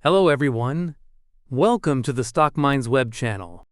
Hello everyone, welcome to the Stock Minds web channel.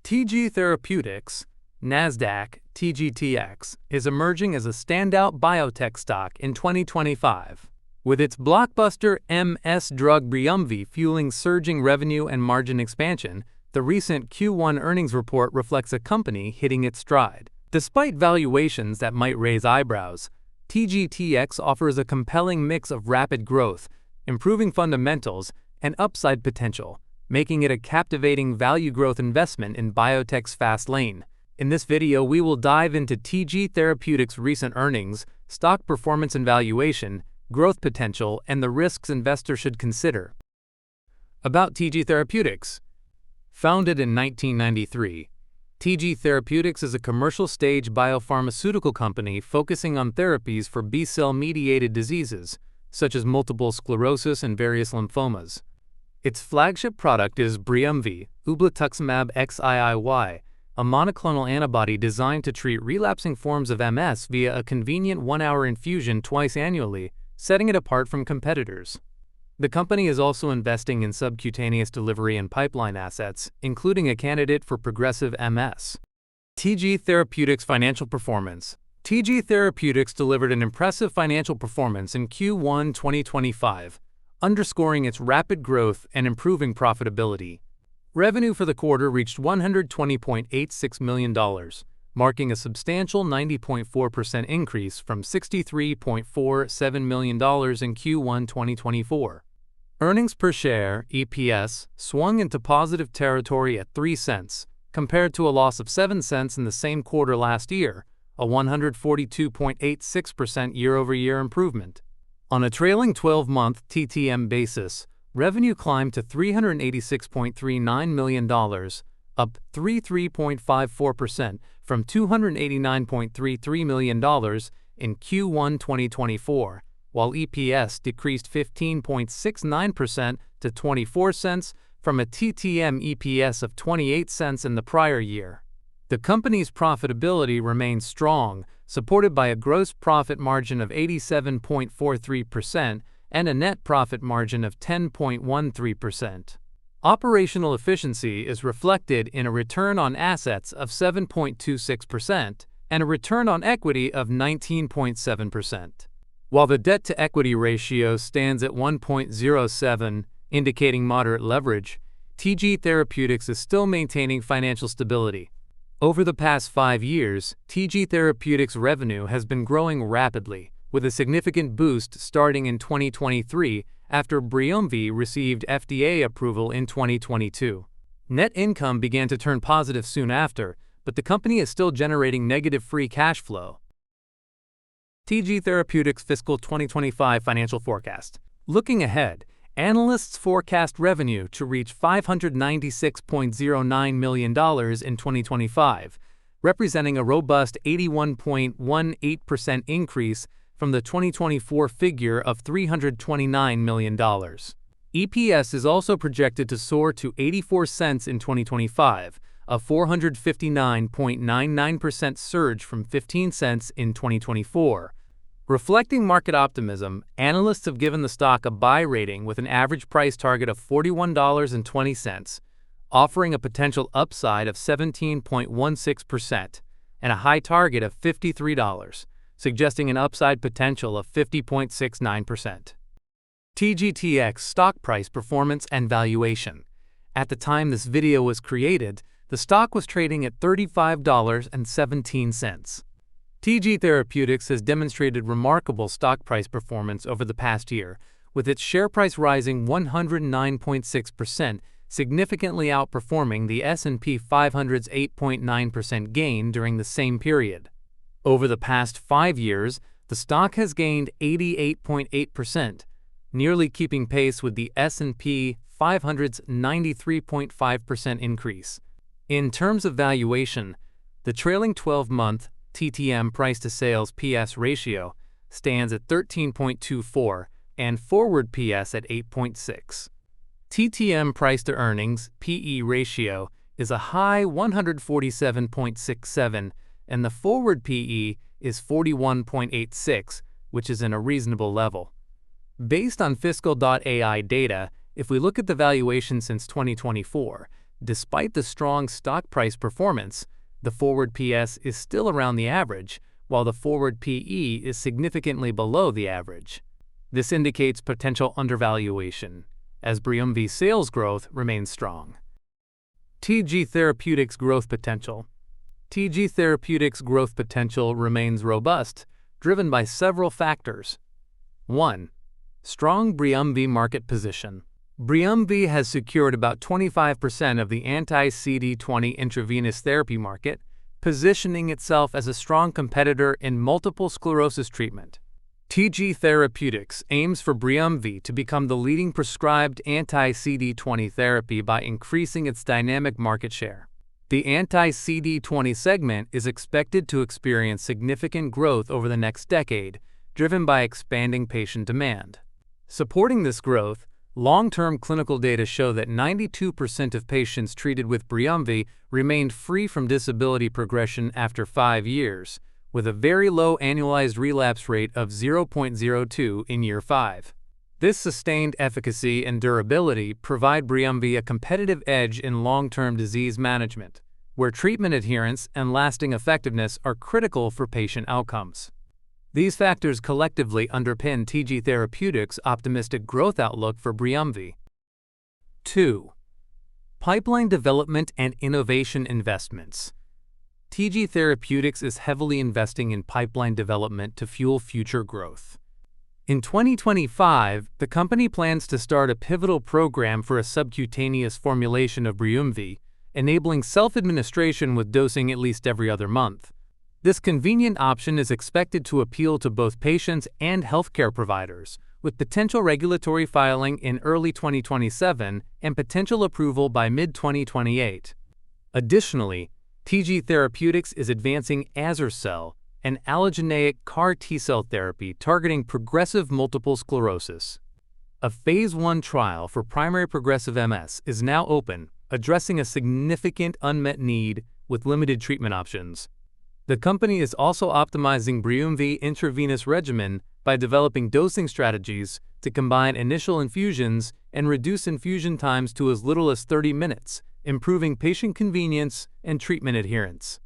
TG Therapeutics, NASDAQ, TGTX, is emerging as a standout biotech stock in 2025. With its blockbuster MS drug Briumvi fueling surging revenue and margin expansion, the recent Q1 earnings report reflects a company hitting its stride. Despite valuations that might raise eyebrows, TGTX offers a compelling mix of rapid growth, improving fundamentals, and upside potential, making it a captivating value growth investment in biotech's fast lane. In this video, we will dive into TG Therapeutics' recent earnings, stock performance and valuation, growth potential, and the risks investors should consider. About TG Therapeutics. Founded in 1993, TG Therapeutics is a commercial-stage biopharmaceutical company focusing on therapies for B-cell-mediated diseases, such as multiple sclerosis and various lymphomas. Its flagship product is Briumvi, ublituximab XIIY, a monoclonal antibody designed to treat relapsing forms of MS via a convenient 1-hour infusion twice annually, setting it apart from competitors. The company is also investing in subcutaneous delivery and pipeline assets, including a candidate for progressive MS. TG Therapeutics financial performance. TG Therapeutics delivered an impressive financial performance in Q1 2025, underscoring its rapid growth and improving profitability. Revenue for the quarter reached $120.86 million, marking a substantial 90.4% increase from $63.47 million in Q1 2024. Earnings per share (EPS) swung into positive territory at 3 cents, compared to a loss of 7 cents in the same quarter last year, a 142.86% year-over-year improvement. On a trailing 12-month TTM basis, revenue climbed to $386.39 million, up 33.54% from $289.33 million in Q1 2024, while EPS decreased 15.69% to 24 cents from a TTM EPS of 28 cents in the prior year. The company's profitability remains strong, supported by a gross profit margin of 87.43% and a net profit margin of 10.13%. Operational efficiency is reflected in a return on assets of 7.26% and a return on equity of 19.7%. While the debt-to-equity ratio stands at 1.07, indicating moderate leverage, TG Therapeutics is still maintaining financial stability. Over the past 5 years, TG Therapeutics' revenue has been growing rapidly, with a significant boost starting in 2023 after Briumvi received FDA approval in 2022. Net income began to turn positive soon after, but the company is still generating negative free cash flow. TG Therapeutics Fiscal 2025 Financial Forecast. Looking ahead, analysts forecast revenue to reach $596.09 million in 2025, representing a robust 81.18% increase from the 2024 figure of $329 million. EPS is also projected to soar to 84 cents in 2025, a 459.99% surge from 15 cents in 2024. Reflecting market optimism, analysts have given the stock a buy rating with an average price target of $41.20, offering a potential upside of 17.16% and a high target of $53, suggesting an upside potential of 50.69%. TGTX stock price performance and valuation. At the time this video was created, the stock was trading at $35.17. TG Therapeutics has demonstrated remarkable stock price performance over the past year, with its share price rising 109.6%, significantly outperforming the S&P 500's 8.9% gain during the same period. Over the past 5 years, the stock has gained 88.8%, nearly keeping pace with the S&P 500's 93.5% increase. In terms of valuation, the trailing 12-month TTM price-to-sales PS ratio stands at 13.24 and forward PS at 8.6. TTM price-to-earnings PE ratio is a high 147.67 and the forward PE is 41.86, which is in a reasonable level. Based on Fiscal.ai data, If we look at the valuation since 2024, despite the strong stock price performance, the forward PS is still around the average, while the forward PE is significantly below the average. This indicates potential undervaluation, as BRIUMVI sales growth remains strong. TG Therapeutics growth potential. TG Therapeutics growth potential remains robust, driven by several factors. 1. Strong BRIUMVI market position. BRIUMVI has secured about 25% of the anti-CD20 intravenous therapy market, positioning itself as a strong competitor in multiple sclerosis treatment. TG Therapeutics aims for BRIUMVI to become the leading prescribed anti-CD20 therapy by increasing its dynamic market share. The anti-CD20 segment is expected to experience significant growth over the next decade, driven by expanding patient demand. Supporting this growth, long-term clinical data show that 92% of patients treated with BRIUMVI remained free from disability progression after 5 years, with a very low annualized relapse rate of 0.02 in year 5. This sustained efficacy and durability provide BRIUMVI a competitive edge in long-term disease management, where treatment adherence and lasting effectiveness are critical for patient outcomes. These factors collectively underpin TG Therapeutics' optimistic growth outlook for BRIUMVI. 2. Pipeline development and innovation investments. TG Therapeutics is heavily investing in pipeline development to fuel future growth. In 2025, the company plans to start a pivotal program for a subcutaneous formulation of BRIUMVI, enabling self-administration with dosing at least every other month. This convenient option is expected to appeal to both patients and healthcare providers, with potential regulatory filing in early 2027 and potential approval by mid-2028. Additionally, TG Therapeutics is advancing Azercel, an allogeneic CAR T-cell therapy targeting progressive multiple sclerosis. A Phase 1 trial for primary progressive MS is now open, addressing a significant unmet need with limited treatment options. The company is also optimizing BRIUMVI intravenous regimen by developing dosing strategies to combine initial infusions and reduce infusion times to as little as 30 minutes, improving patient convenience and treatment adherence.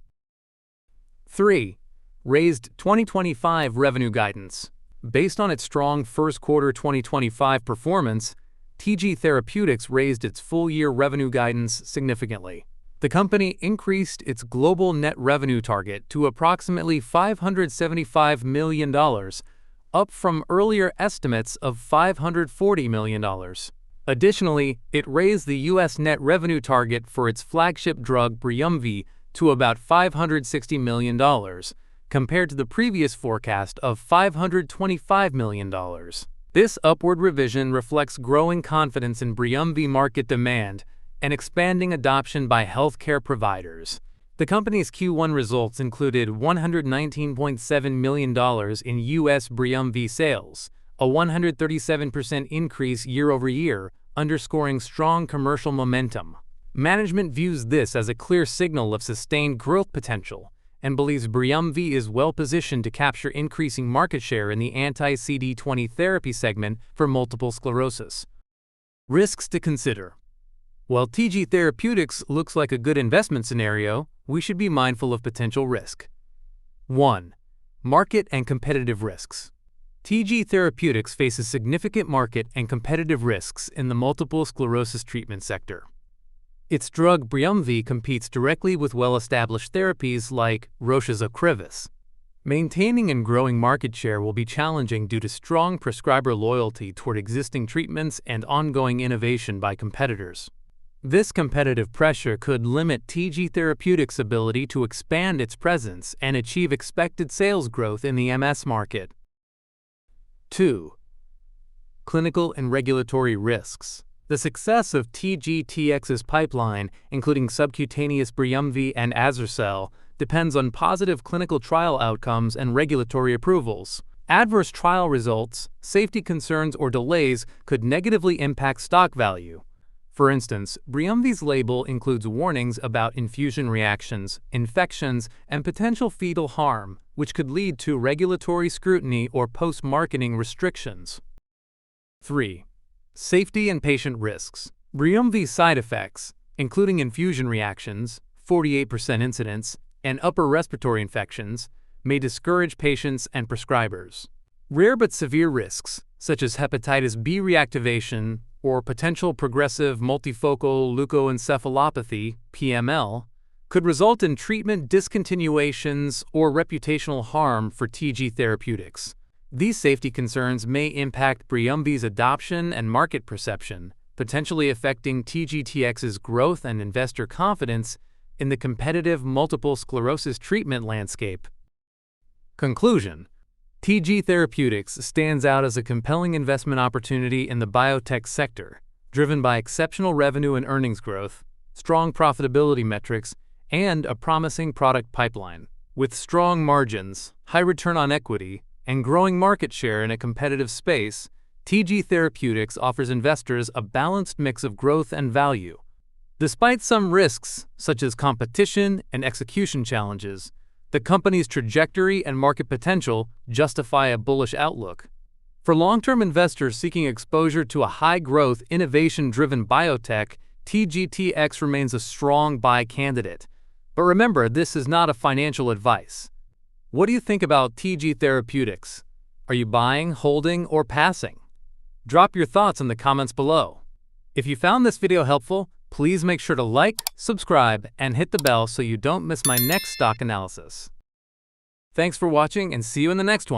3. Raised 2025 revenue guidance. Based on its strong first quarter 2025 performance, TG Therapeutics raised its full-year revenue guidance significantly. The company increased its global net revenue target to approximately $575 million, up from earlier estimates of $540 million. Additionally, it raised the U.S. net revenue target for its flagship drug BRIUMVI to about $560 million, compared to the previous forecast of $525 million. This upward revision reflects growing confidence in BRIUMVI market demand and expanding adoption by healthcare providers. The company's Q1 results included $119.7 million in U.S. BRIUMVI sales, a 137% increase year-over-year, underscoring strong commercial momentum. Management views this as a clear signal of sustained growth potential and believes BRIUMVI is well-positioned to capture increasing market share in the anti-CD20 therapy segment for multiple sclerosis. Risks to consider. While TG Therapeutics looks like a good investment scenario, we should be mindful of potential risk. 1. Market and competitive risks. TG Therapeutics faces significant market and competitive risks in the multiple sclerosis treatment sector. Its drug BRIUMVI competes directly with well-established therapies like Roche's Ocrevus. Maintaining and growing market share will be challenging due to strong prescriber loyalty toward existing treatments and ongoing innovation by competitors. This competitive pressure could limit TG Therapeutics' ability to expand its presence and achieve expected sales growth in the MS market. 2. Clinical and regulatory risks. The success of TGTX's pipeline, including subcutaneous BRIUMVI and Azercel, depends on positive clinical trial outcomes and regulatory approvals. Adverse trial results, safety concerns, or delays could negatively impact stock value. For instance, BRIUMVI's label includes warnings about infusion reactions, infections, and potential fetal harm, which could lead to regulatory scrutiny or post-marketing restrictions. 3. Safety and patient risks. Briumvi's side effects, including infusion reactions, 48% incidence, and upper respiratory infections, may discourage patients and prescribers. Rare but severe risks, such as hepatitis B reactivation or potential progressive multifocal leukoencephalopathy (PML), could result in treatment discontinuations or reputational harm for TG Therapeutics. These safety concerns may impact Briumvi's adoption and market perception, potentially affecting TGTX's growth and investor confidence in the competitive multiple sclerosis treatment landscape. Conclusion: TG Therapeutics stands out as a compelling investment opportunity in the biotech sector, driven by exceptional revenue and earnings growth, strong profitability metrics, and a promising product pipeline. With strong margins, high return on equity, and growing market share in a competitive space, TG Therapeutics offers investors a balanced mix of growth and value. Despite some risks, such as competition and execution challenges, the company's trajectory and market potential justify a bullish outlook. For long-term investors seeking exposure to a high-growth, innovation-driven biotech, TGTX remains a strong buy candidate. But remember, this is not a financial advice. What do you think about TG Therapeutics? Are you buying, holding, or passing? Drop your thoughts in the comments below. If you found this video helpful, please make sure to like, subscribe, and hit the bell so you don't miss my next stock analysis. Thanks for watching and see you in the next one.